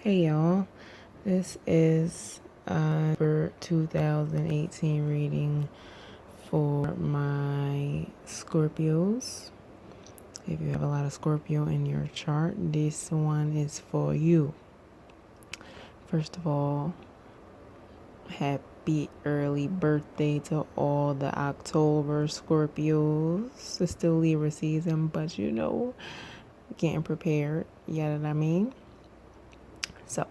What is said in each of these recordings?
Hey y'all, this is for 2018 reading for my Scorpios. If you have a lot of Scorpio in your chart, this one is for you. First of all, happy early birthday to all the October Scorpios. It's still Libra season, but getting prepared. You know what I mean? So,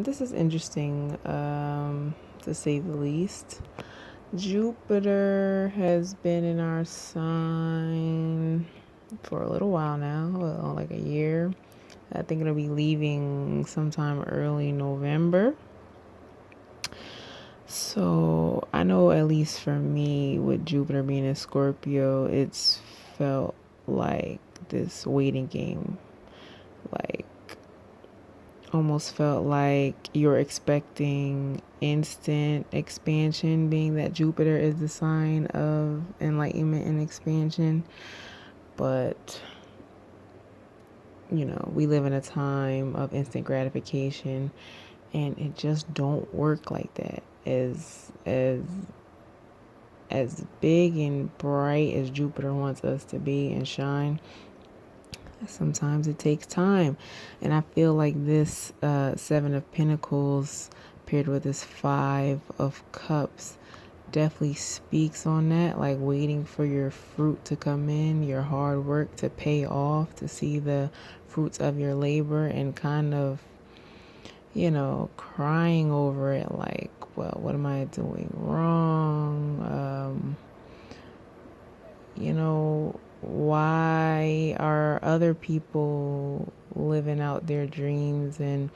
this is interesting, to say the least. Jupiter has been in our sign for a little while now, like a year. I think it'll be leaving sometime early November. So I know, at least for me, with Jupiter being in Scorpio, it's felt like this waiting game. Like, almost felt like you're expecting instant expansion, being that Jupiter is the sign of enlightenment and expansion. But we live in a time of instant gratification, and it just don't work like that. As big and bright as Jupiter wants us to be and shine, sometimes it takes time. And I feel like this Seven of Pentacles paired with this Five of Cups definitely speaks on that, like waiting for your fruit to come in, your hard work to pay off, to see the fruits of your labor, and kind of crying over it, like, well, what am I doing wrong? Why are other people living out their dreams and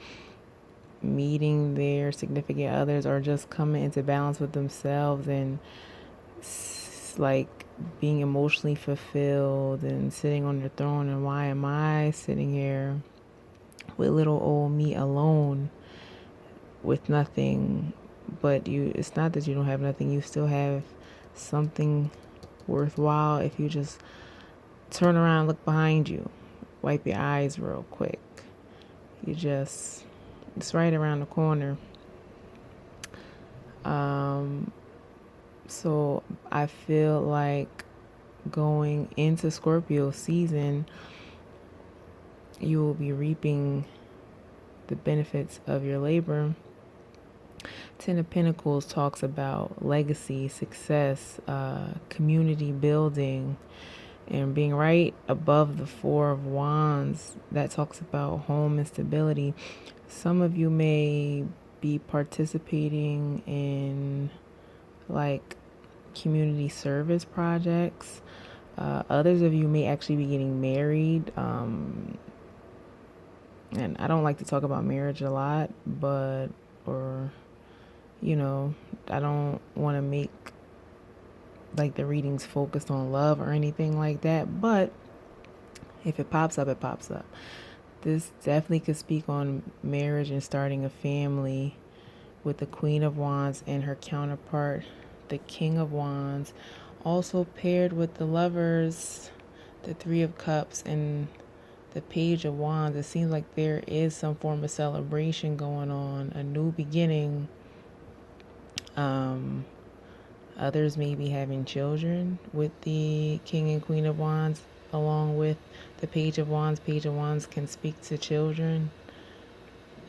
meeting their significant others, or just coming into balance with themselves and like being emotionally fulfilled and sitting on their throne? And why am I sitting here with little old me alone with nothing? But it's not that you don't have nothing, you still have something worthwhile if you just turn around, look behind you, wipe your eyes real quick. It's right around the corner. So I feel like going into Scorpio season, you will be reaping the benefits of your labor. Ten of Pentacles talks about legacy, success, community building, and being right above the Four of Wands. That talks about home and stability. Some of you may be participating in like community service projects. Others of you may actually be getting married. And I don't like to talk about marriage a lot, I don't want to make like the readings focused on love or anything like that. But if it pops up, it pops up. This definitely could speak on marriage and starting a family, with the Queen of Wands and her counterpart, the King of Wands, also paired with the Lovers, the Three of Cups, and the Page of Wands. It seems like there is some form of celebration going on, a new beginning. Others may be having children with the King and Queen of Wands, along with the Page of Wands. Page of Wands can speak to children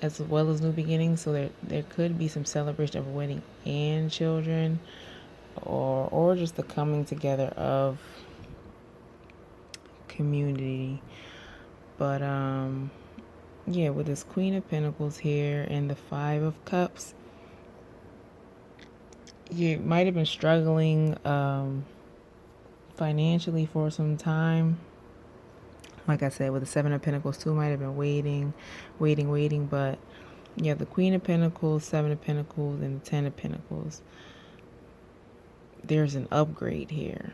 as well as new beginnings. So there could be some celebration of a wedding and children, or just the coming together of community. But with this Queen of Pentacles here and the Five of Cups, you might have been struggling financially for some time. Like I said, with the Seven of Pentacles too, might have been waiting. But the Queen of Pentacles, Seven of Pentacles, and the Ten of Pentacles. There's an upgrade here.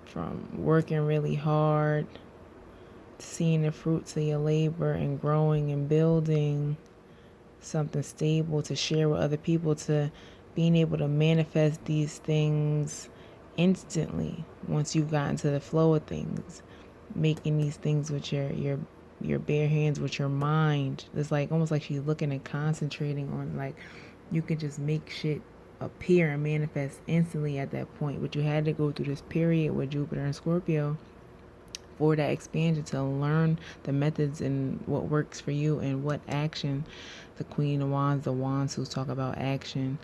From working really hard, seeing the fruits of your labor and growing and building something stable to share with other people, to being able to manifest these things instantly once you've gotten to the flow of things. making these things with your bare hands, with your mind. It's like almost like she's looking and concentrating on, like, you can just make shit appear and manifest instantly at that point. But you had to go through this period with Jupiter and Scorpio for that expansion, to learn the methods and what works for you and what action. The Queen of Wands, the Wands who talk about action,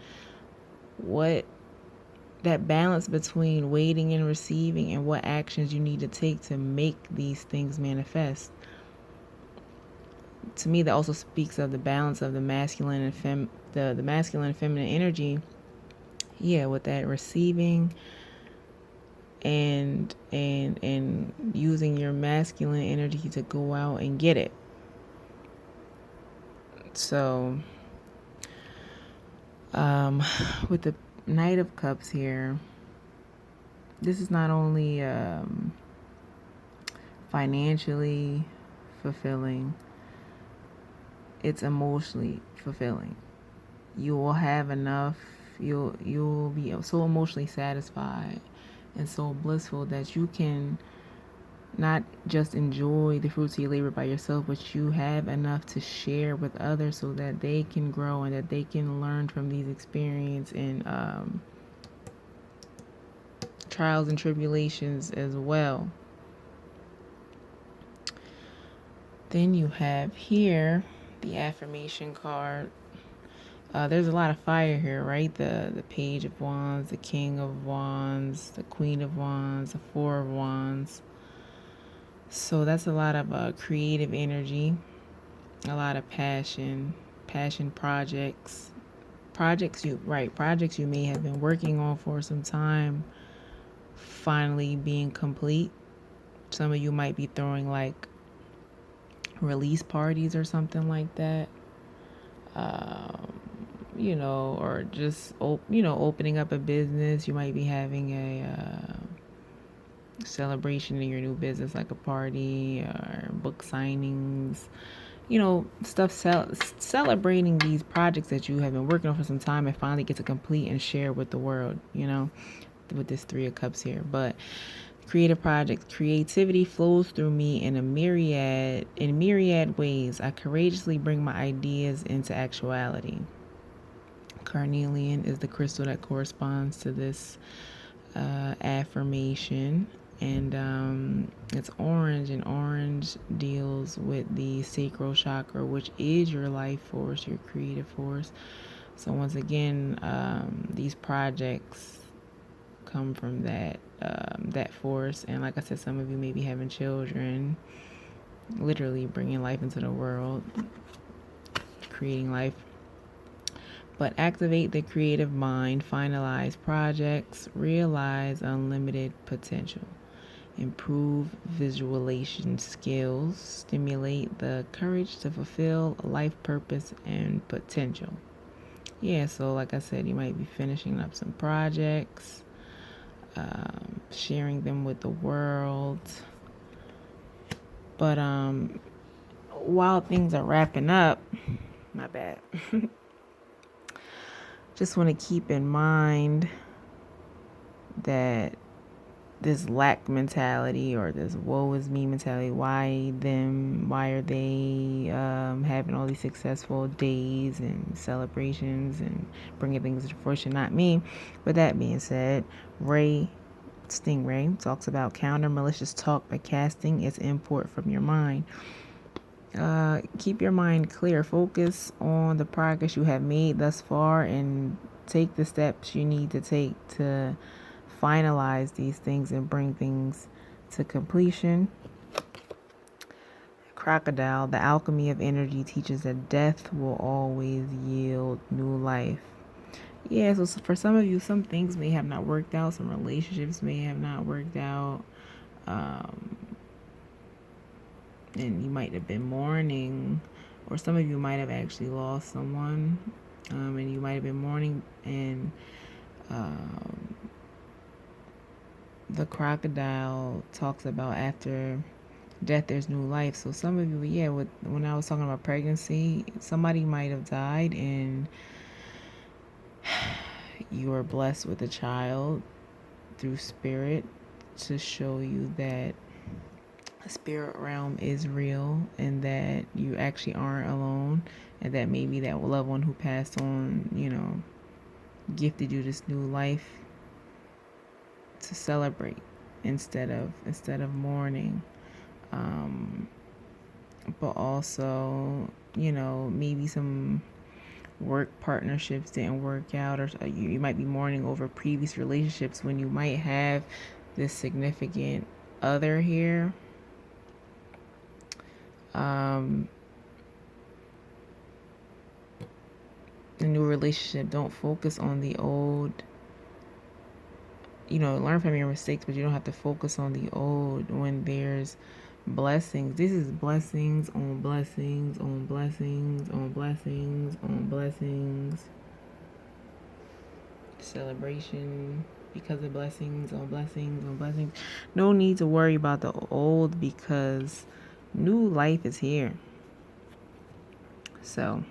what that balance between waiting and receiving, and what actions you need to take to make these things manifest. To me, that also speaks of the balance of the masculine and the masculine and feminine energy. Yeah, with that receiving and using your masculine energy to go out and get it. So with the Knight of Cups here, this is not only financially fulfilling, it's emotionally fulfilling. You will have enough, you'll be so emotionally satisfied and so blissful that you can not just enjoy the fruits of your labor by yourself, but you have enough to share with others so that they can grow and that they can learn from these experiences and trials and tribulations as well. Then you have here the affirmation card. There's a lot of fire here, right? The Page of Wands, the King of Wands, the Queen of Wands, the Four of Wands. So that's a lot of creative energy, a lot of passion projects. Projects you may have been working on for some time, finally being complete. Some of you might be throwing like release parties or something like that. Or just opening up a business. You might be having a celebration in your new business, like a party or book signings. Stuff celebrating these projects that you have been working on for some time and finally get to complete and share with the world. With this Three of Cups here, but creative projects. Creativity flows through me in myriad ways. I courageously bring my ideas into actuality. Carnelian is the crystal that corresponds to this affirmation, and it's orange, and orange deals with the sacral chakra, which is your life force, your creative force. So once again, these projects come from that force. And like I said, some of you may be having children, literally bringing life into the world, creating life. But activate the creative mind, finalize projects, realize unlimited potential, improve visualization skills, stimulate the courage to fulfill life purpose and potential. Yeah, so like I said, you might be finishing up some projects, sharing them with the world. But while things are wrapping up, my bad. Just want to keep in mind that this lack mentality, or this woe is me mentality, why are they having all these successful days and celebrations and bringing things to fruition? Not me. But that being said, Stingray talks about counter malicious talk by casting its import from your mind. Keep your mind clear. Focus on the progress you have made thus far and take the steps you need to take to finalize these things and bring things to completion. Crocodile, the alchemy of energy teaches that death will always yield new life. Yeah, so for some of you, some things may have not worked out. Some relationships may have not worked out. And you might have been mourning, or some of you might have actually lost someone, and you might have been mourning, and the crocodile talks about after death there's new life. So some of you, when I was talking about pregnancy, somebody might have died and you were blessed with a child through spirit to show you that spirit realm is real, and that you actually aren't alone, and that maybe that loved one who passed on, gifted you this new life to celebrate instead of mourning. But also, maybe some work partnerships didn't work out, or you might be mourning over previous relationships when you might have this significant other here. The new relationship, don't focus on the old. Learn from your mistakes, but you don't have to focus on the old when there's blessings. This is blessings on blessings on blessings on blessings on blessings. Celebration because of blessings on blessings on blessings. No need to worry about the old because new life is here. So,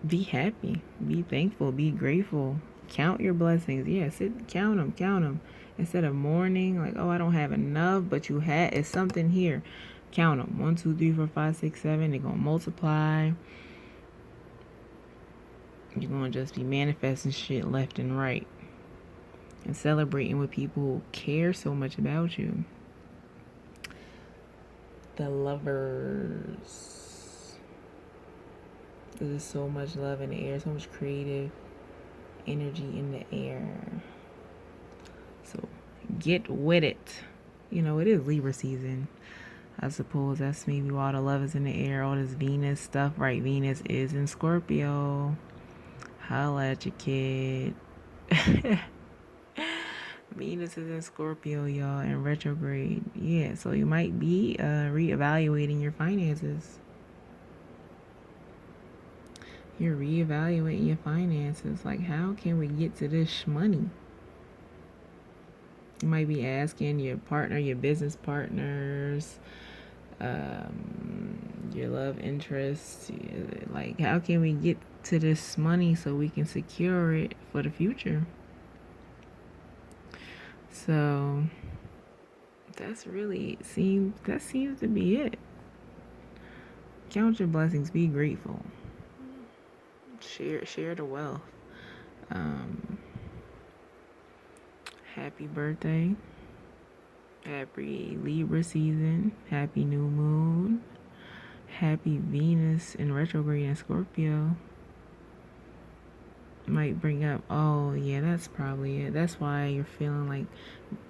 be happy, be thankful, be grateful. Count your blessings. Yeah, count them. Instead of mourning, like, oh, I don't have enough, but you had, it's something here. Count them. 1, 2, 3, 4, 5, 6, 7. They're going to multiply. You're going to just be manifesting shit left and right. And celebrating with people who care so much about you. The lovers. There's so much love in the air, so much creative energy in the air. So get with it. It is Libra season. I suppose that's maybe why all the love is in the air, all this Venus stuff, right? Venus is in Scorpio. Holla at your kid. Venus is in Scorpio, y'all, in retrograde. Yeah, so you might be reevaluating your finances. You're reevaluating your finances. Like, how can we get to this money? You might be asking your partner, your business partners, your love interest, like, how can we get to this money so we can secure it for the future? So that seems to be it. Count your blessings, be grateful, share the wealth. Happy birthday, happy Libra season, happy new moon, happy Venus in retrograde in Scorpio. Might bring up, oh yeah, that's probably it. That's why you're feeling like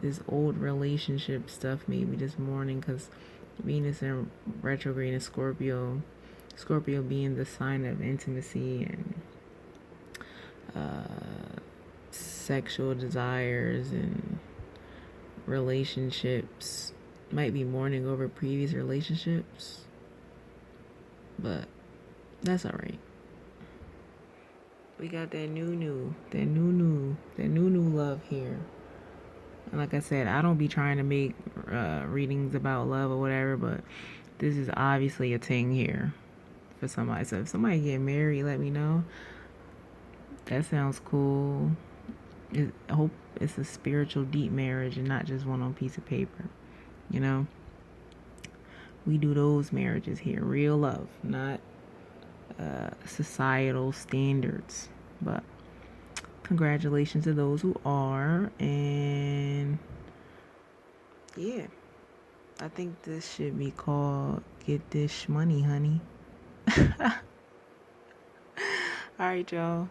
this old relationship stuff maybe this morning, because Venus in retrograde in Scorpio being the sign of intimacy and sexual desires and relationships. Might be mourning over previous relationships, but that's all right. We got that new love here. And like I said, I don't be trying to make readings about love or whatever, but this is obviously a thing here for somebody. So if somebody get married, let me know. That sounds cool. I hope it's a spiritual, deep marriage and not just one on a piece of paper. We do those marriages here. Real love, not societal standards. But congratulations to those who are. And yeah, I think this should be called Get This Money, Honey. All right, y'all.